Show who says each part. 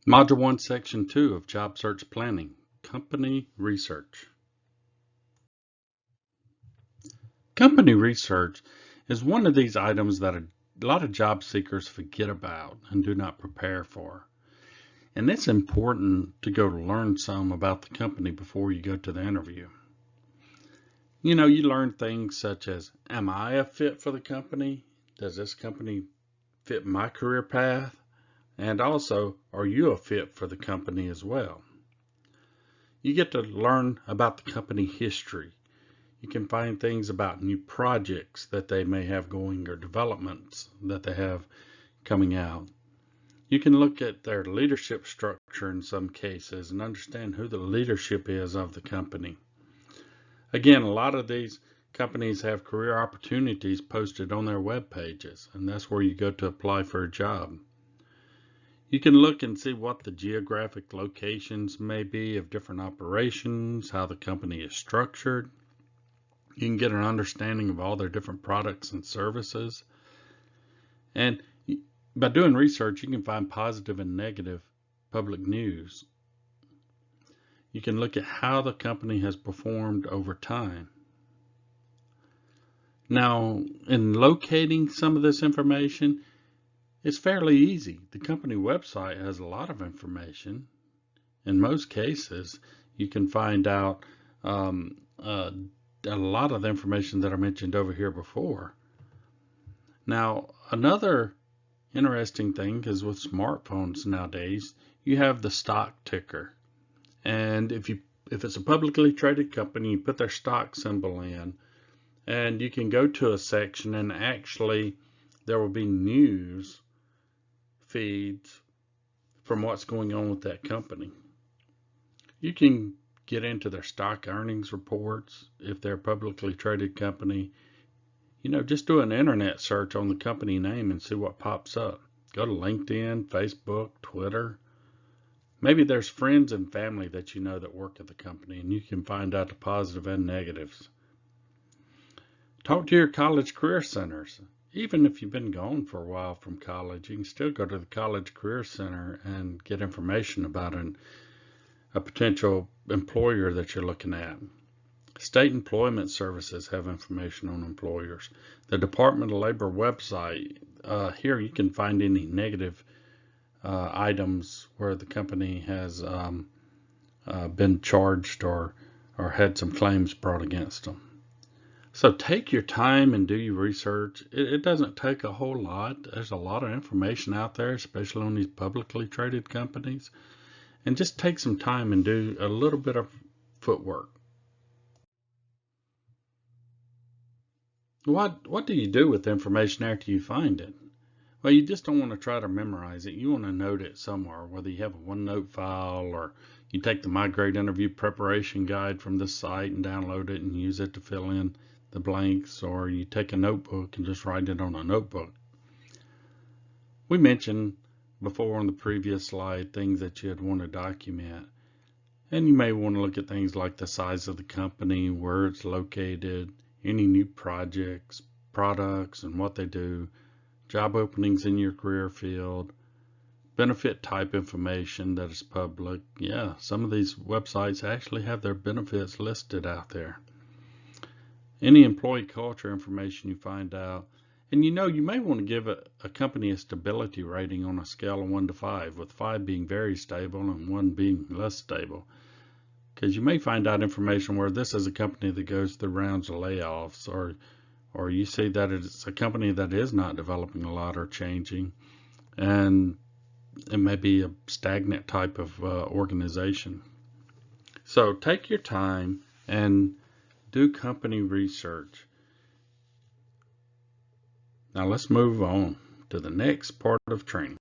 Speaker 1: Module 1, Section 2 of Job Search Planning, Company Research. Company research is one of these items that a lot of job seekers forget about and do not prepare for. And it's important to go learn some about the company before you go to the interview. You learn things such as, am I a fit for the company? Does this company fit my career path? And also, are you a fit for the company as well? You get to learn about the company history. You can find things about new projects that they may have going or developments that they have coming out. You can look at their leadership structure in some cases and understand who the leadership is of the company. Again, a lot of these companies have career opportunities posted on their web pages, and that's where you go to apply for a job. You can look and see what the geographic locations may be of different operations, how the company is structured. You can get an understanding of all their different products and services. And by doing research, you can find positive and negative public news. You can look at how the company has performed over time. Now, in locating some of this information, it's fairly easy. The company website has a lot of information. In most cases, you can find out a lot of the information that I mentioned over here before. Now, another interesting thing is with smartphones nowadays, you have the stock ticker. And if it's a publicly traded company, you put their stock symbol in, and you can go to a section and actually there will be news feeds from what's going on with that company. You can get into their stock earnings reports if they're a publicly traded company. Just do an internet search on the company name and see what pops up. Go to LinkedIn, Facebook, Twitter. Maybe there's friends and family that you know that work at the company, and you can find out the positive and negatives. Talk to your college career centers. Even if you've been gone for a while from college, you can still go to the college career center and get information about a potential employer that you're looking at. State employment services have information on employers. The Department of Labor website, here you can find any negative items where the company has been charged or had some claims brought against them. So take your time and do your research. It doesn't take a whole lot. There's a lot of information out there, especially on these publicly traded companies. And just take some time and do a little bit of footwork. What do you do with the information after you find it? Well, you just don't want to try to memorize it. You want to note it somewhere, whether you have a OneNote file or you take the Migrate Interview Preparation Guide from this site and download it and use it to fill in the blanks, or you take a notebook and just write it on a notebook. We mentioned before on the previous slide things that you'd want to document. And you may want to look at things like the size of the company, where it's located, any new projects, products, and what they do, job openings in your career field, benefit type information that is public. Yeah, some of these websites actually have their benefits listed out there. Any employee culture information you find out. And you may want to give a company a stability rating on a scale of 1 to 5, with 5 being very stable and 1 being less stable. Because you may find out information where this is a company that goes through rounds of layoffs, or you see that it's a company that is not developing a lot or changing, and it may be a stagnant type of organization. So take your time and do company research. Now let's move on to the next part of training.